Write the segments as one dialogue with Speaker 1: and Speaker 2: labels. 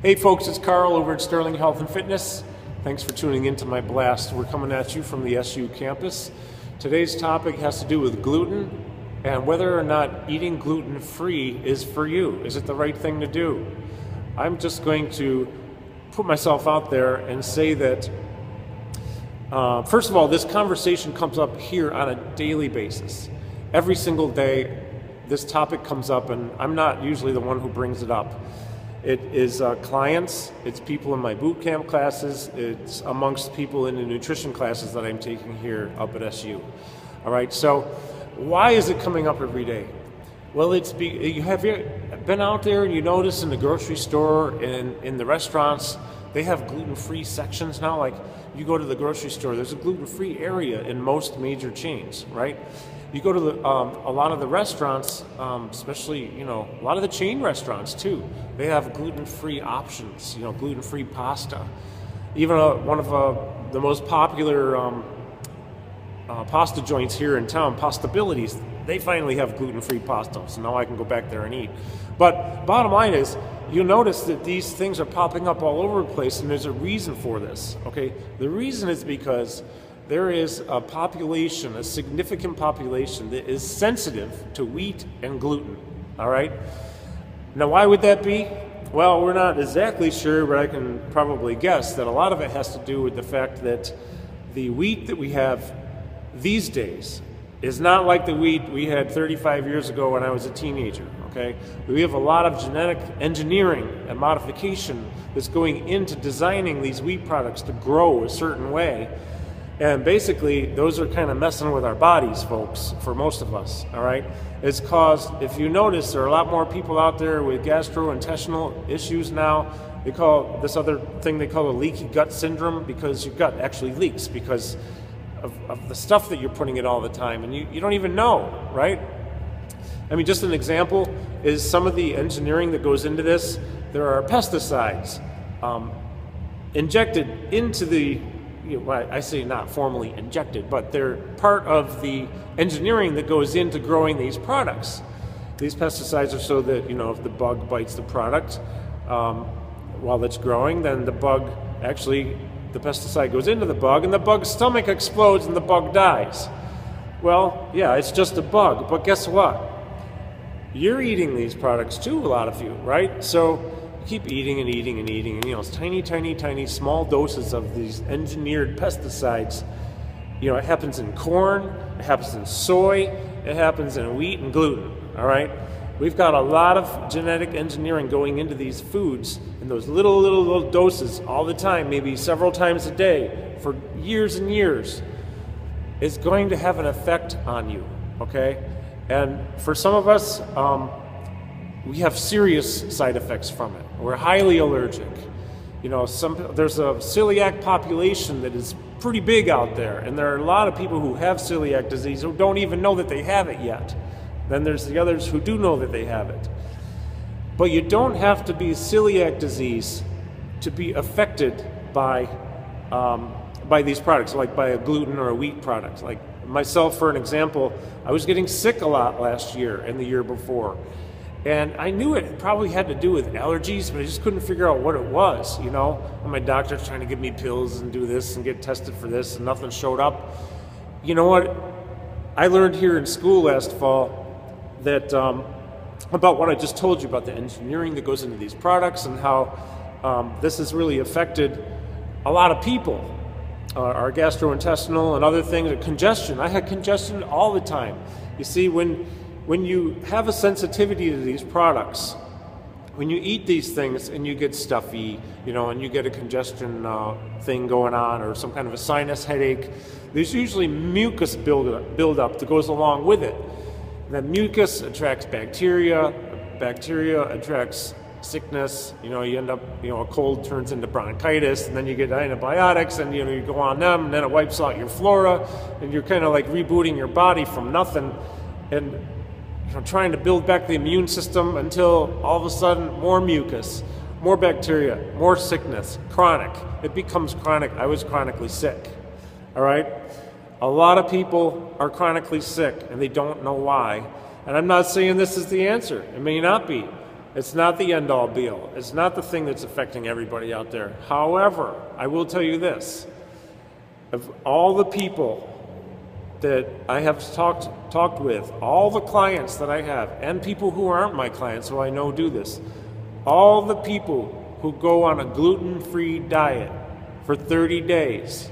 Speaker 1: Hey folks, it's Karl over at Sterling Health and Fitness. Thanks for tuning into my blast. We're coming at you from the SU campus. Today's topic has to do with gluten and whether or not eating gluten-free is for you. Is it the right thing to do? I'm just going to put myself out there and say that, first of all, this conversation comes up here on a daily basis. Every single day, this topic comes up, and I'm not usually the one who brings it up. It is clients, it's people in my boot camp classes, it's amongst people in the nutrition classes that I'm taking here up at SU. All right, so why is it coming up every day? Well, you have been out there and you notice in the grocery store and in the restaurants, they have gluten-free sections now. Like you go to the grocery store, there's a gluten-free area in most major chains, right? You go to a lot of the restaurants, especially, a lot of the chain restaurants too, they have gluten-free options, gluten-free pasta. Even one of the most popular pasta joints here in town, Pastabilities, they finally have gluten-free pasta, so now I can go back there and eat. But bottom line is, you'll notice that these things are popping up all over the place, and there's a reason for this, okay? The reason is because there is a population, a significant population that is sensitive to wheat and gluten, all right? Now, why would that be? Well, we're not exactly sure, but I can probably guess that a lot of it has to do with the fact that the wheat that we have these days is not like the wheat we had 35 years ago when I was a teenager, okay? We have a lot of genetic engineering and modification that's going into designing these wheat products to grow a certain way. And basically, those are kind of messing with our bodies, folks, for most of us, all right? It's caused, if you notice, there are a lot more people out there with gastrointestinal issues now. They call this other thing they call a leaky gut syndrome because your gut actually leaks because of the stuff that you're putting in all the time, and you don't even know, right? I mean, just an example is some of the engineering that goes into this. There are pesticides injected into the, I say not formally injected, but they're part of the engineering that goes into growing these products. These pesticides are so that, if the bug bites the product while it's growing, then the pesticide goes into the bug and the bug's stomach explodes and the bug dies. Well, yeah, it's just a bug, but guess what? You're eating these products too, a lot of you, right? So keep eating and eating and eating, and it's tiny small doses of these engineered pesticides. It happens in corn, it happens in soy, it happens in wheat and gluten, all right? We've got a lot of genetic engineering going into these foods in those little doses all the time, maybe several times a day for years and years. It's going to have an effect on you, okay? And for some of us, we have serious side effects from it. We're highly allergic. There's a celiac population that is pretty big out there, and there are a lot of people who have celiac disease who don't even know that they have it yet. Then there's the others who do know that they have it. But you don't have to be celiac disease to be affected by these products, like by a gluten or a wheat product. Like myself, for an example, I was getting sick a lot last year and the year before. And I knew it probably had to do with allergies, but I just couldn't figure out what it was, And my doctor's trying to give me pills and do this and get tested for this, and nothing showed up. You know what? I learned here in school last fall that about what I just told you about the engineering that goes into these products and how this has really affected a lot of people, our gastrointestinal and other things, congestion. I had congestion all the time. You see, when you have a sensitivity to these products, when you eat these things and you get stuffy, and you get a congestion thing going on or some kind of a sinus headache, there's usually mucus buildup that goes along with it. That mucus attracts bacteria attracts sickness, you end up, a cold turns into bronchitis, and then you get antibiotics, and you go on them, and then it wipes out your flora, and you're kind of like rebooting your body from nothing, and trying to build back the immune system until all of a sudden more mucus, more bacteria, more sickness, chronic. It becomes chronic. I was chronically sick, all right? A lot of people are chronically sick and they don't know why. And I'm not saying this is the answer. It may not be. It's not the end-all be-all. It's not the thing that's affecting everybody out there. However, I will tell you this. Of all the people that I have talked with, all the clients that I have, and people who aren't my clients who I know do this, all the people who go on a gluten-free diet for 30 days,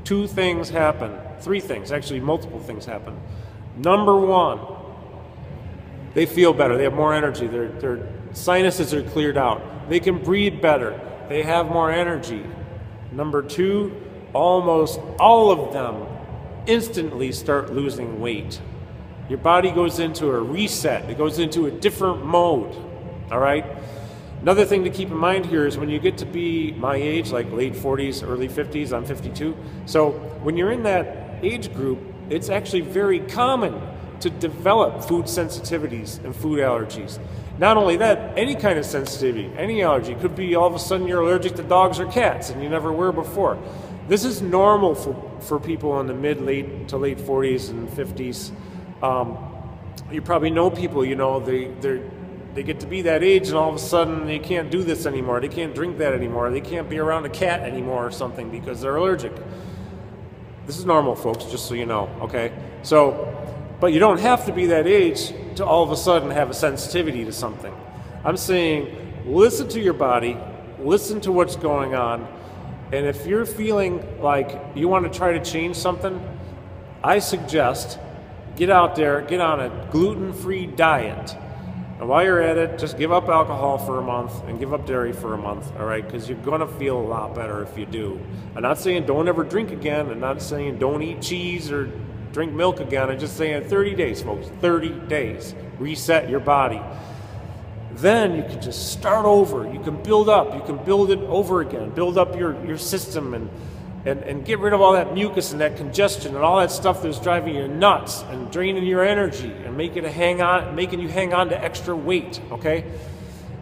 Speaker 1: 2 things happen. 3 things, actually multiple things happen. Number 1, they feel better. They have more energy. Their sinuses are cleared out. They can breathe better. They have more energy. Number 2, almost all of them instantly start losing weight. Your body goes into a reset. It goes into a different mode. All right? Another thing to keep in mind here is when you get to be my age, like late 40s, early 50s, I'm 52. So when you're in that age group, it's actually very common to develop food sensitivities and food allergies. Not only that, any kind of sensitivity, any allergy. Could be all of a sudden you're allergic to dogs or cats and you never were before. This is normal for people in the late to late 40s and 50s. You probably know people, you know, they get to be that age and all of a sudden they can't do this anymore. They can't drink that anymore. They can't be around a cat anymore or something because they're allergic. This is normal, folks, just so you know, okay? So, but you don't have to be that age to all of a sudden have a sensitivity to something. I'm saying listen to your body, listen to what's going on, and if you're feeling like you want to try to change something, I suggest get out there, get on a gluten-free diet. And while you're at it, just give up alcohol for a month and give up dairy for a month, all right? Because you're going to feel a lot better if you do. I'm not saying don't ever drink again. I'm not saying don't eat cheese or drink milk again. I'm just saying 30 days, folks, 30 days. Reset your body. Then you can just start over. You can build up. You can build it over again. Build up your system and get rid of all that mucus and that congestion and all that stuff that's driving you nuts and draining your energy and making you hang on to extra weight, okay?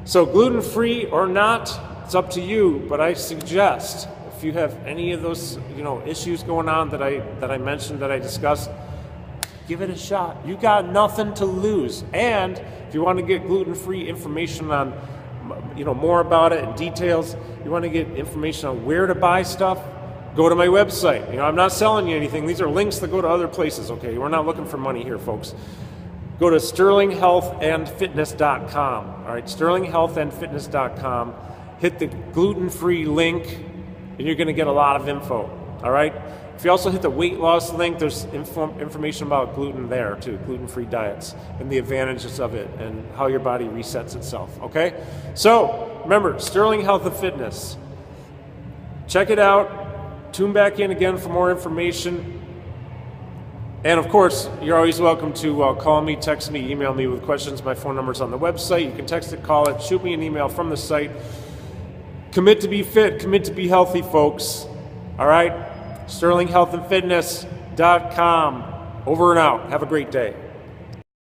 Speaker 1: So gluten-free or not, it's up to you, but I suggest if you have any of those, you know, issues going on that I mentioned, that I discussed, give it a shot. You got nothing to lose. And if you want to get gluten-free information on, you know, more about it and details, you want to get information on where to buy stuff, go to my website. You know, I'm not selling you anything. These are links that go to other places, okay? We're not looking for money here, folks. Go to sterlinghealthandfitness.com. All right, sterlinghealthandfitness.com. Hit the gluten-free link, and you're going to get a lot of info. All right? If you also hit the weight loss link, there's information about gluten there, too, gluten-free diets, and the advantages of it, and how your body resets itself, okay? So, remember, Sterling Health and Fitness. Check it out. Tune back in again for more information. And of course, you're always welcome to call me, text me, email me with questions. My phone number's on the website. You can text it, call it, shoot me an email from the site. Commit to be fit, commit to be healthy, folks. All right? SterlingHealthAndFitness.com. Over and out. Have a great day.